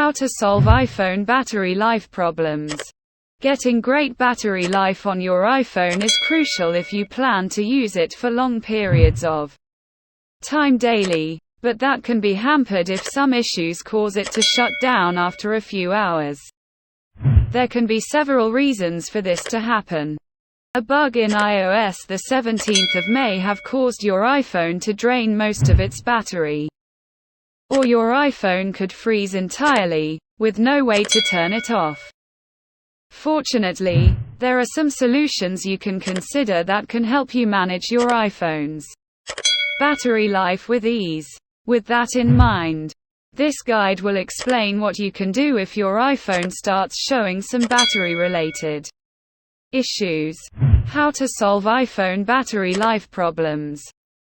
How to solve iPhone battery life problems. Getting great battery life on your iPhone is crucial if you plan to use it for long periods of time daily, but that can be hampered if some issues cause it to shut down after a few hours. There can be several reasons for this to happen. A bug in iOS the 17th of May have caused your iPhone to drain most of its battery. Or your iPhone could freeze entirely, with no way to turn it off. Fortunately, there are some solutions you can consider that can help you manage your iPhone's battery life with ease. With that in mind, this guide will explain what you can do if your iPhone starts showing some battery-related issues. How to solve iPhone battery life problems.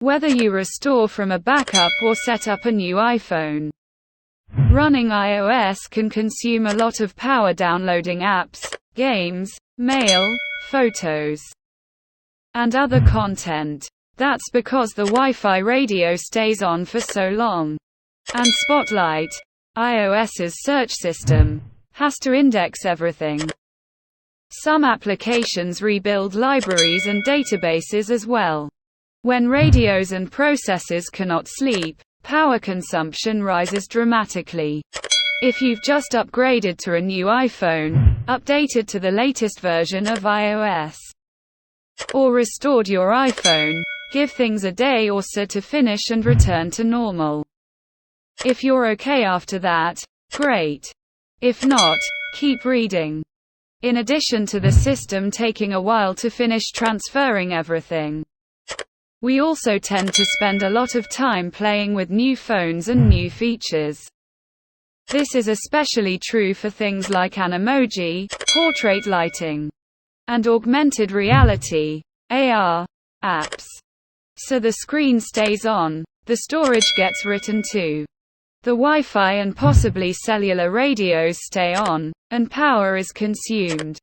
Whether you restore from a backup or set up a new iPhone. Running iOS can consume a lot of power downloading apps, games, mail, photos, and other content. That's because the Wi-Fi radio stays on for so long. And Spotlight, iOS's search system, has to index everything. Some applications rebuild libraries and databases as well. When radios and processors cannot sleep, power consumption rises dramatically. If you've just upgraded to a new iPhone, updated to the latest version of iOS, or restored your iPhone, give things a day or so to finish and return to normal. If you're okay after that, great. If not, keep reading. In addition to the system taking a while to finish transferring everything, we also tend to spend a lot of time playing with new phones and new features. This is especially true for things like Animoji, portrait lighting, and augmented reality, AR, apps. So the screen stays on, the storage gets written to, the Wi-Fi and possibly cellular radios stay on, and power is consumed.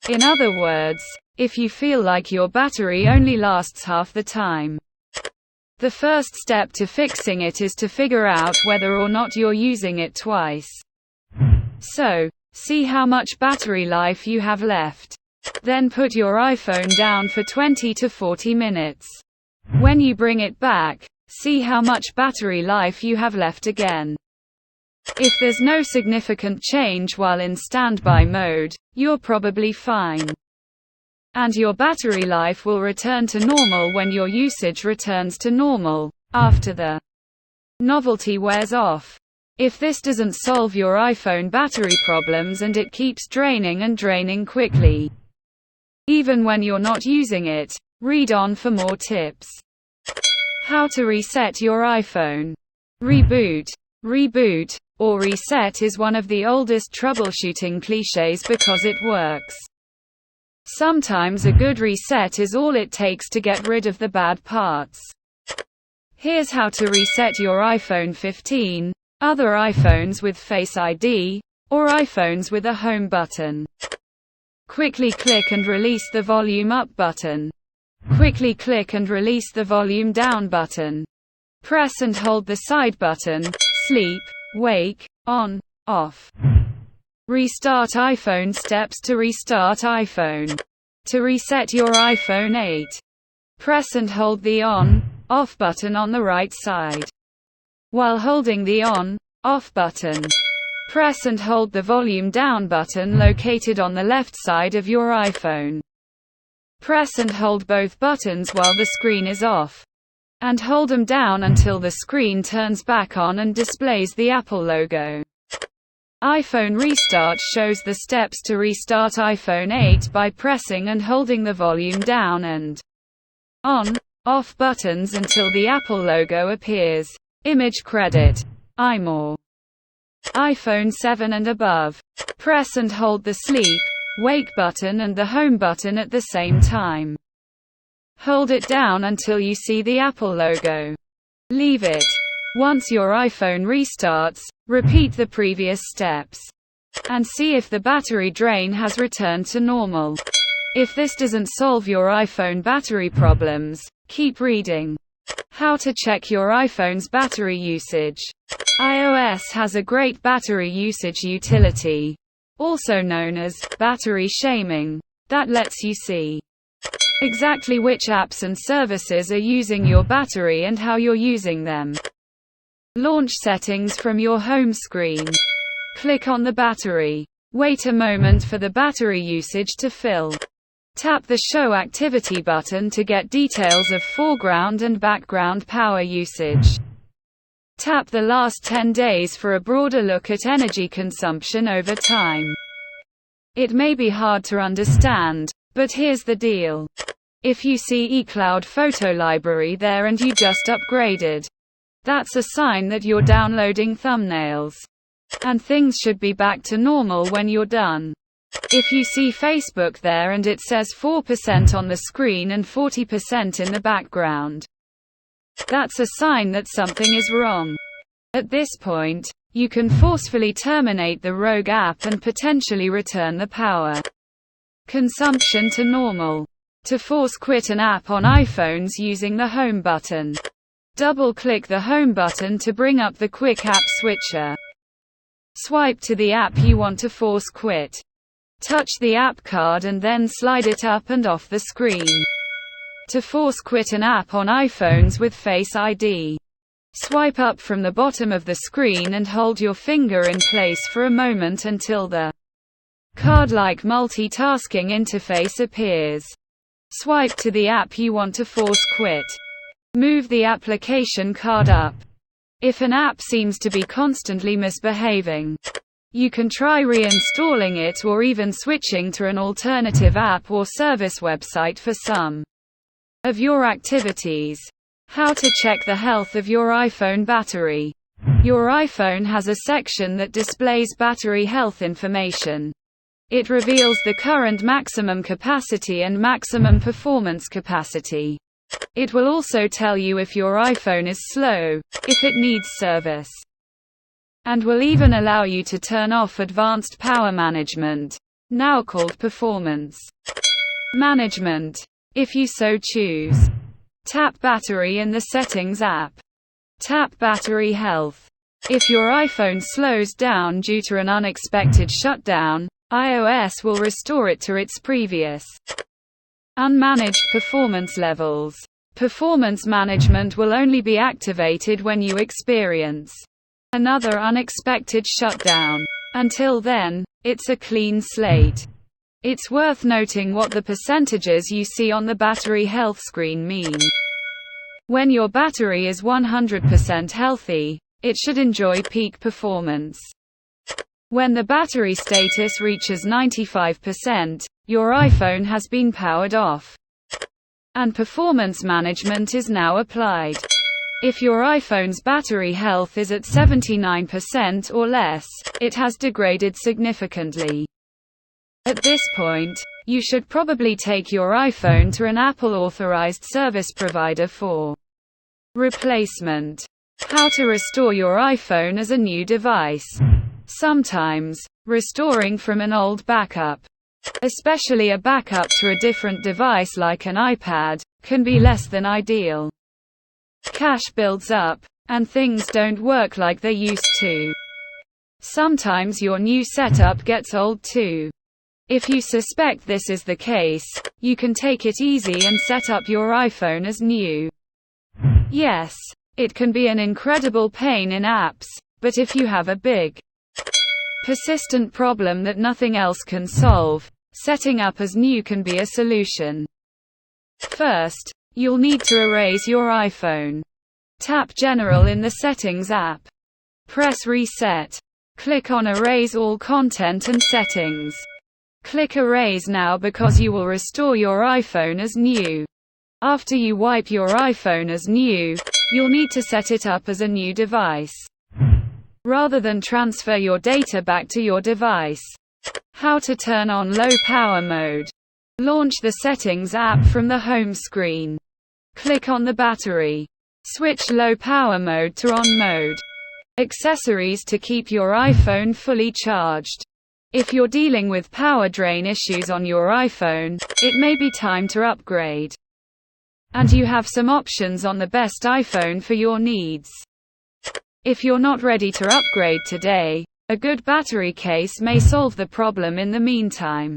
In other words, if you feel like your battery only lasts half the time, the first step to fixing it is to figure out whether or not you're using it twice. So, see how much battery life you have left. Then put your iPhone down for 20 to 40 minutes. When you bring it back, see how much battery life you have left again. If there's no significant change while in standby mode, you're probably fine. And your battery life will return to normal when your usage returns to normal, after the novelty wears off. If this doesn't solve your iPhone battery problems and it keeps draining and draining quickly, even when you're not using it, read on for more tips. How to reset your iPhone. Reboot, or reset is one of the oldest troubleshooting cliches because it works. Sometimes a good reset is all it takes to get rid of the bad parts. Here's how to reset your iPhone 15, other iPhones with Face ID, or iPhones with a home button. Quickly click and release the volume up button. Quickly click and release the volume down button. Press and hold the side button, sleep, wake, on, off. Restart iPhone. Steps to restart iPhone. To reset your iPhone 8, press and hold the on, off button on the right side. While holding the on, off button, press and hold the volume down button located on the left side of your iPhone. Press and hold both buttons while the screen is off, and hold them down until the screen turns back on and displays the Apple logo. iPhone Restart shows the steps to restart iPhone 8 by pressing and holding the volume down and on, off buttons until the Apple logo appears. Image credit. iMore. iPhone 7 and above. Press and hold the sleep, wake button and the home button at the same time. Hold it down until you see the Apple logo. Leave it. Once your iPhone restarts, repeat the previous steps. And see if the battery drain has returned to normal. If this doesn't solve your iPhone battery problems, keep reading. How to check your iPhone's battery usage. iOS has a great battery usage utility, also known as battery shaming, that lets you see exactly which apps and services are using your battery and how you're using them. Launch settings from your home screen. Click on the battery. Wait a moment for the battery usage to fill. Tap the Show Activity button to get details of foreground and background power usage. Tap the last 10 days for a broader look at energy consumption over time. It may be hard to understand, but here's the deal. If you see iCloud Photo Library there and you just upgraded, that's a sign that you're downloading thumbnails. And things should be back to normal when you're done. If you see Facebook there and it says 4% on the screen and 40% in the background, that's a sign that something is wrong. At this point, you can forcefully terminate the rogue app and potentially return the power consumption to normal. To force quit an app on iPhones using the Home button. Double-click the Home button to bring up the Quick App Switcher. Swipe to the app you want to force quit. Touch the app card and then slide it up and off the screen. To force quit an app on iPhones with Face ID, swipe up from the bottom of the screen and hold your finger in place for a moment until the card-like multitasking interface appears. Swipe to the app you want to force quit. Move the application card up. If an app seems to be constantly misbehaving, you can try reinstalling it or even switching to an alternative app or service website for some of your activities. How to check the health of your iPhone battery. Your iPhone has a section that displays battery health information. It reveals the current maximum capacity and maximum performance capacity. It will also tell you if your iPhone is slow, if it needs service, and will even allow you to turn off advanced power management, now called performance management, if you so choose. Tap Battery in the Settings app. Tap Battery Health. If your iPhone slows down due to an unexpected shutdown, iOS will restore it to its previous unmanaged performance levels. Performance management will only be activated when you experience another unexpected shutdown. Until then, it's a clean slate. It's worth noting what the percentages you see on the battery health screen mean. When your battery is 100% healthy, it should enjoy peak performance. When the battery status reaches 95%, your iPhone has been powered off, and performance management is now applied. If your iPhone's battery health is at 79% or less, it has degraded significantly. At this point, you should probably take your iPhone to an Apple-authorized service provider for replacement. How to restore your iPhone as a new device. Sometimes, restoring from an old backup, especially a backup to a different device like an iPad, can be less than ideal. Cache builds up, and things don't work like they used to. Sometimes your new setup gets old too. If you suspect this is the case, you can take it easy and set up your iPhone as new. Yes, it can be an incredible pain in apps, but if you have a big, persistent problem that nothing else can solve, setting up as new can be a solution. First, you'll need to erase your iPhone. Tap General in the Settings app. Press Reset. Click on Erase All Content and Settings. Click Erase now because you will restore your iPhone as new. After you wipe your iPhone as new, you'll need to set it up as a new device, rather than transfer your data back to your device. How to turn on low power mode. Launch the Settings app from the home screen. Click on the battery. Switch low power mode to on mode. Accessories to keep your iPhone fully charged. If you're dealing with power drain issues on your iPhone, it may be time to upgrade. and you have some options on the best iPhone for your needs. If you're not ready to upgrade today, a good battery case may solve the problem in the meantime.